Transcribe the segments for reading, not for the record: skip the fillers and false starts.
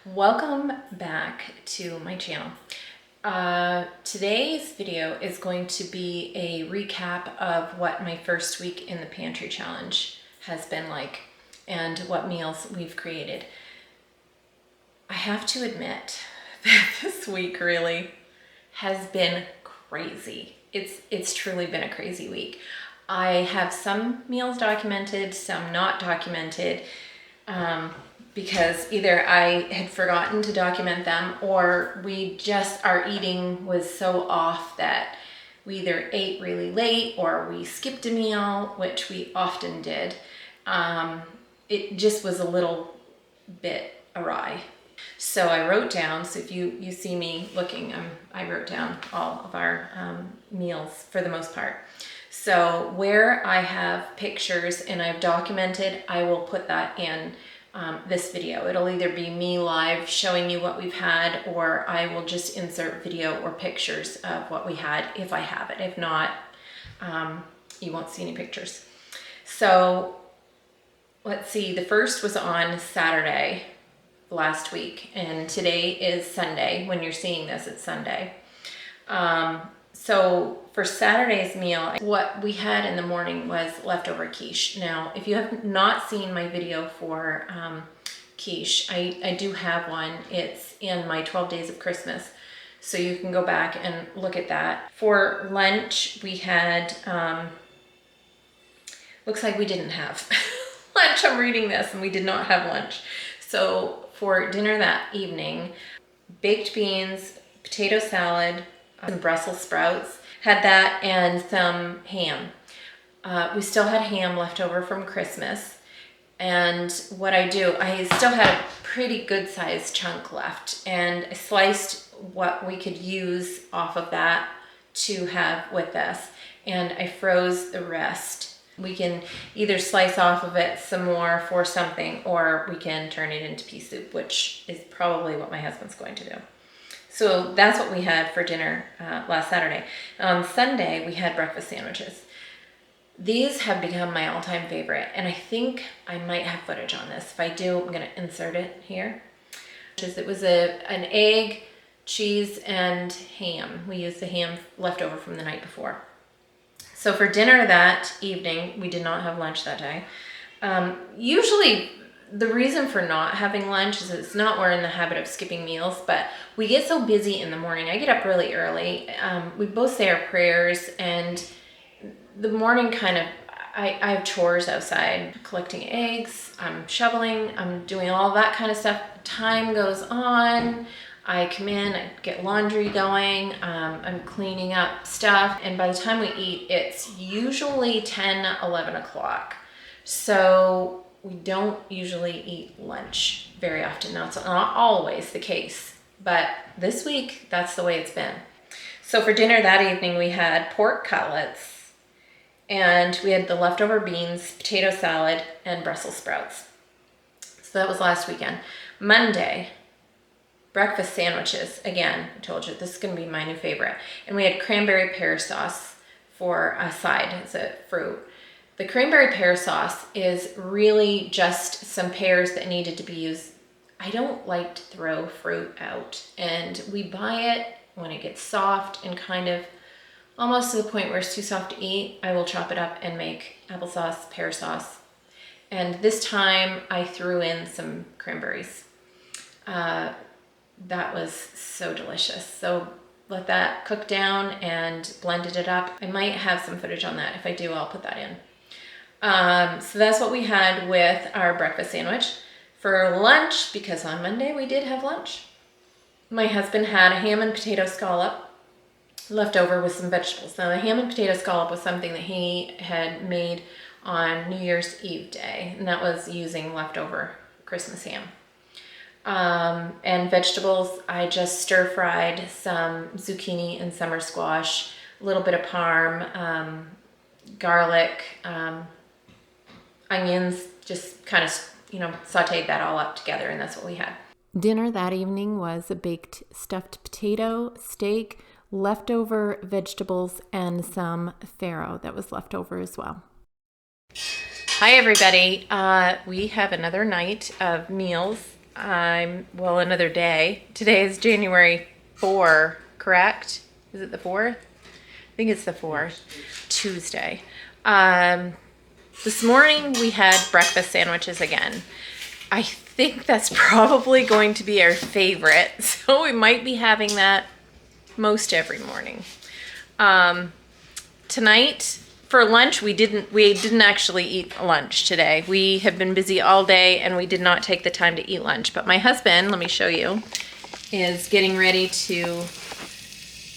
Welcome back to my channel. Today's video is going to be a recap of what my first week in the pantry challenge has been like and what meals we've created. I have to admit that this week really has been crazy. It's truly been a crazy week. I have some meals documented, some not documented. Because either I had forgotten to document them or our eating was so off that we either ate really late or we skipped a meal, which we often did. It just was a little bit awry. So I wrote down, so if you see me looking, I wrote down all of our meals for the most part. So where I have pictures and I've documented, I will put that in this video. It'll either be me live showing you what we've had, or I will just insert video or pictures of what we had if I have it. If not, you won't see any pictures. So let's see, the first was on Saturday last week, and today is Sunday. When you're seeing this, it's Sunday. So for Saturday's meal, what we had in the morning was leftover quiche. Now, if you have not seen my video for quiche, I do have one. It's in my 12 Days of Christmas. So you can go back and look at that. For lunch, we had, looks like we didn't have lunch. I'm reading this and we did not have lunch. So for dinner that evening, baked beans, potato salad, some Brussels sprouts, had that, and some ham. We still had ham left over from Christmas, and what I still had a pretty good sized chunk left, and I sliced what we could use off of that to have with us, and I froze the rest. We can either slice off of it some more for something, or we can turn it into pea soup, which is probably what my husband's going to do. So that's what we had for dinner last Saturday. On Sunday, we had breakfast sandwiches. These have become my all-time favorite, and I think I might have footage on this. If I do, I'm going to insert it here. It was an egg, cheese, and ham. We used the ham left over from the night before. So for dinner that evening, we did not have lunch that day. Usually, the reason for not having lunch is it's not we're in the habit of skipping meals, but we get so busy in the morning. I get up really early. We both say our prayers, and the morning I have chores outside, collecting eggs, I'm shoveling, I'm doing all that kind of stuff. Time goes on. I come in, I get laundry going, I'm cleaning up stuff, and by the time we eat, it's usually 10, 11 o'clock. So we don't usually eat lunch very often. Now, it's not always the case, but this week, that's the way it's been. So for dinner that evening, we had pork cutlets, and we had the leftover beans, potato salad, and Brussels sprouts. So that was last weekend. Monday, breakfast sandwiches. Again, I told you, this is going to be my new favorite. And we had cranberry pear sauce for a side as a fruit. The cranberry pear sauce is really just some pears that needed to be used. I don't like to throw fruit out, and we buy it when it gets soft and kind of almost to the point where it's too soft to eat. I will chop it up and make applesauce, pear sauce. And this time I threw in some cranberries. That was so delicious. So let that cook down and blended it up. I might have some footage on that. If I do, I'll put that in. So that's what we had with our breakfast sandwich. For lunch, because on Monday we did have lunch, my husband had a ham and potato scallop left over with some vegetables. Now, the ham and potato scallop was something that he had made on New Year's Eve day, and that was using leftover Christmas ham. And vegetables, I just stir-fried some zucchini and summer squash, a little bit of parm, garlic, onions, just kind of, sauteed that all up together, and that's what we had. Dinner that evening was a baked stuffed potato, steak, leftover vegetables, and some farro that was left over as well. Hi, everybody. We have another night of meals. well, another day. Today is January 4, correct? Is it the 4th? I think it's the 4th, Tuesday. This morning we had breakfast sandwiches again. I think that's probably going to be our favorite, so we might be having that most every morning. Tonight for lunch we didn't actually eat lunch today. We have been busy all day and we did not take the time to eat lunch. But my husband, let me show you, is getting ready to,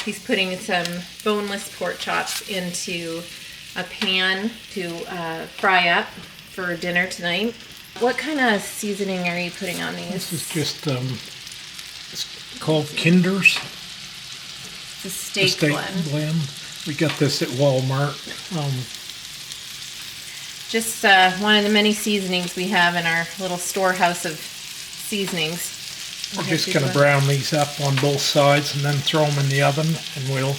he's putting some boneless pork chops into a pan to fry up for dinner tonight. What kind of seasoning are you putting on these? This is just, it's called Kinder's. It's a steak blend. We got this at Walmart. Just one of the many seasonings we have in our little storehouse of seasonings. We're just going to brown these up on both sides and then throw them in the oven, and we'll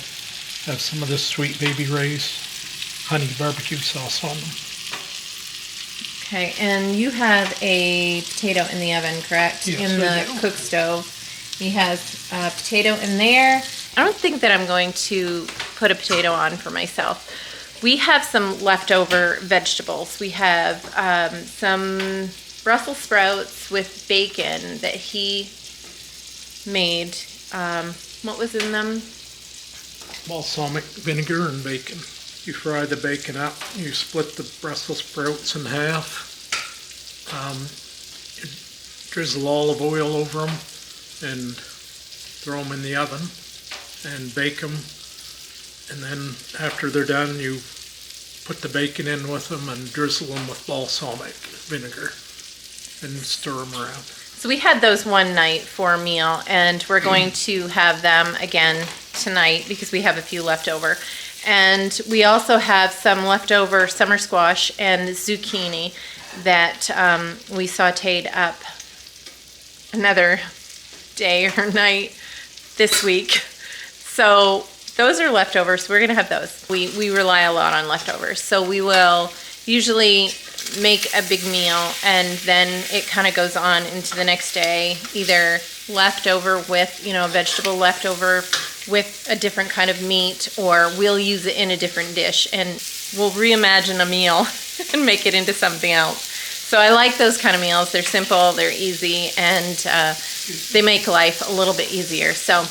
have some of this Sweet Baby Ray's honey barbecue sauce on them. Okay, and you have a potato in the oven, correct? Yes, in the cook stove. He has a potato in there. I don't think that I'm going to put a potato on for myself. We have some leftover vegetables. We have some Brussels sprouts with bacon that he made. What was in them? Balsamic vinegar and bacon. You fry the bacon up, you split the Brussels sprouts in half, you drizzle olive oil over them and throw them in the oven and bake them, and then after they're done you put the bacon in with them and drizzle them with balsamic vinegar and stir them around. So we had those one night for a meal, and we're going to have them again tonight because we have a few left over. And we also have some leftover summer squash and zucchini that we sauteed up another day or night this week. So those are leftovers, so we're gonna have those. We rely a lot on leftovers. So we will usually make a big meal and then it kind of goes on into the next day, either leftover with, a vegetable leftover with a different kind of meat, or we'll use it in a different dish and we'll reimagine a meal and make it into something else. So I like those kind of meals. They're simple, they're easy, and they make life a little bit easier. So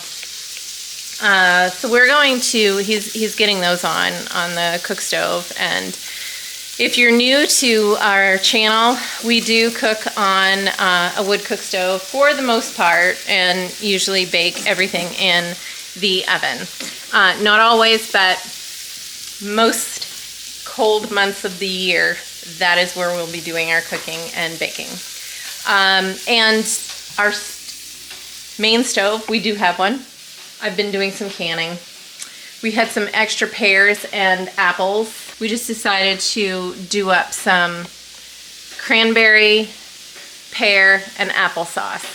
we're going to, he's getting those on the cook stove. And if you're new to our channel, we do cook on a wood cook stove for the most part, and usually bake everything in the oven. Not always, but most cold months of the year, that is where we'll be doing our cooking and baking. And our main stove, we do have one. I've been doing some canning. We had some extra pears and apples. We just decided to do up some cranberry, pear, and applesauce.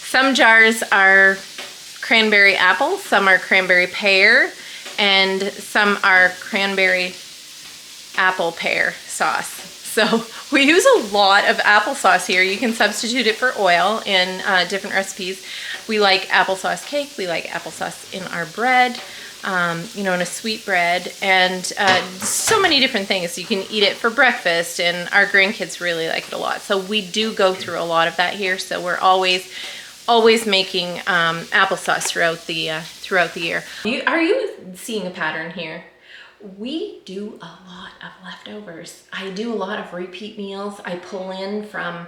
Some jars are cranberry apple, some are cranberry pear, and some are cranberry apple pear sauce. So we use a lot of applesauce here. You can substitute it for oil in different recipes. We like applesauce cake, we like applesauce in our bread, in a sweet bread, and so many different things. You can eat it for breakfast, and our grandkids really like it a lot. So we do go through a lot of that here. So we're always making applesauce throughout the year. Are you seeing a pattern here? We do a lot of leftovers. I do a lot of repeat meals. I pull in from,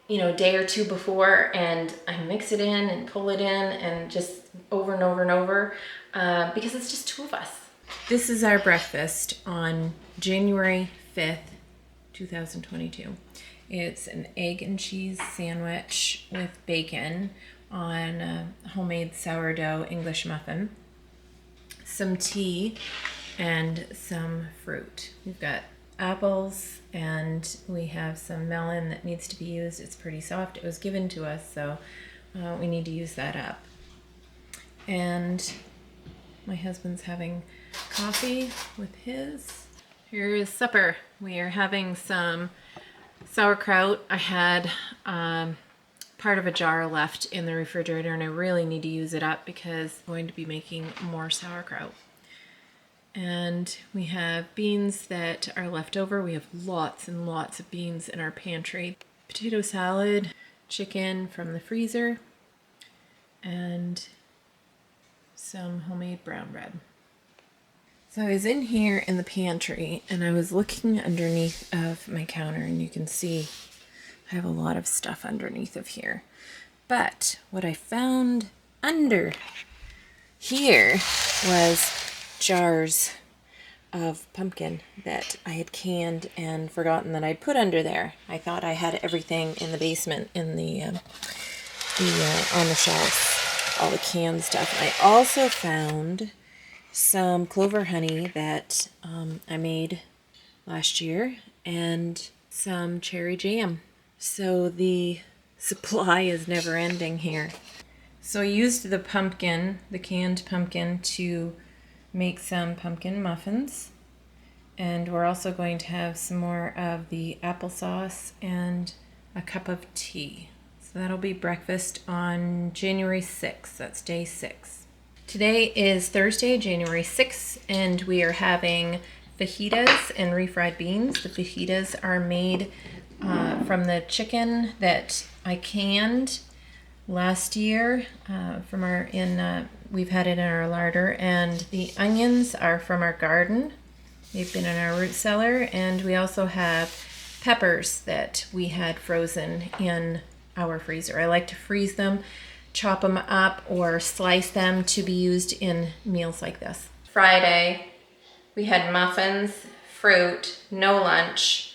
a day or two before, and I mix it in and pull it in, and just over and over and over, because it's just two of us. This is our breakfast on January 5th, 2022. It's an egg and cheese sandwich with bacon on a homemade sourdough English muffin, some tea, and some fruit. We've got apples, and we have some melon that needs to be used. It's pretty soft. It was given to us, so we need to use that up. And my husband's having coffee with his. Here is supper. We are having some sauerkraut. I had part of a jar left in the refrigerator, and I really need to use it up because I'm going to be making more sauerkraut. And we have beans that are left over. We have lots and lots of beans in our pantry. Potato salad, chicken from the freezer, and some homemade brown bread. So I was in here in the pantry and I was looking underneath of my counter, and you can see I have a lot of stuff underneath of here. But what I found under here was jars of pumpkin that I had canned and forgotten that I'd put under there. I thought I had everything in the basement in the on the shelf, all the canned stuff. And I also found some clover honey that I made last year, and some cherry jam. So the supply is never ending here. So I used the pumpkin, the canned pumpkin, to make some pumpkin muffins, and we're also going to have some more of the applesauce and a cup of tea. So that'll be breakfast on January 6th. That's day 6. Today is Thursday, January 6th, and we are having fajitas and refried beans. The fajitas are made from the chicken that I canned last year we've had it in our larder, and the onions are from our garden. They've been in our root cellar, and we also have peppers that we had frozen in our freezer. I like to freeze them, chop them up, or slice them to be used in meals like this. Friday, we had muffins, fruit, no lunch,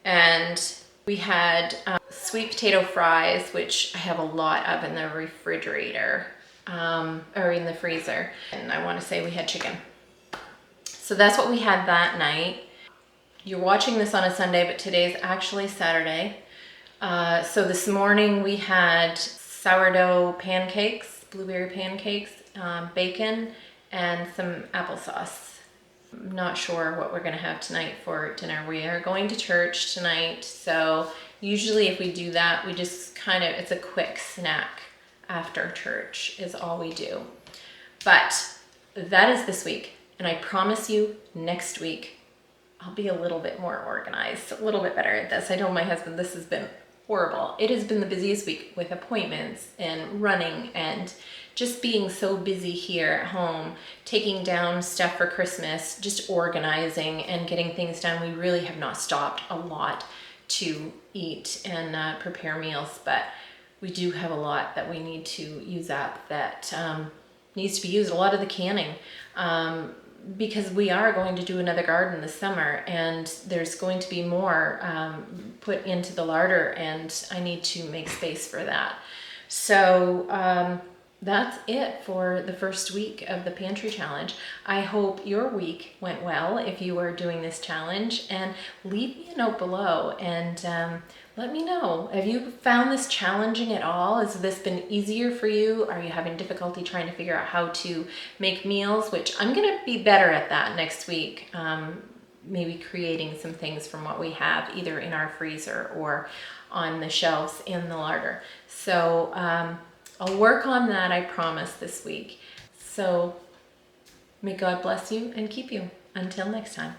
and we had sweet potato fries, which I have a lot of in the refrigerator, or in the freezer. And I want to say we had chicken. So that's what we had that night. You're watching this on a Sunday, but today's actually Saturday. So this morning we had sourdough pancakes, blueberry pancakes, bacon, and some applesauce. I'm not sure what we're gonna have tonight for dinner. We are going to church tonight, so usually if we do that, we just it's a quick snack after church is all we do. But that is this week, and I promise you next week I'll be a little bit more organized, a little bit better at this. I told my husband this has been horrible. It has been the busiest week with appointments and running and just being so busy here at home, taking down stuff for Christmas, just organizing and getting things done. We really have not stopped a lot to eat and prepare meals, but we do have a lot that we need to use up that needs to be used, a lot of the canning, because we are going to do another garden this summer, and there's going to be more put into the larder, and I need to make space for that. So that's it for the first week of the Pantry Challenge. I hope your week went well if you are doing this challenge, and leave me a note below and let me know. Have you found this challenging at all? Has this been easier for you? Are you having difficulty trying to figure out how to make meals? Which I'm gonna be better at that next week. Maybe creating some things from what we have either in our freezer or on the shelves in the larder. So I'll work on that, I promise, this week. So may God bless you and keep you. Until next time.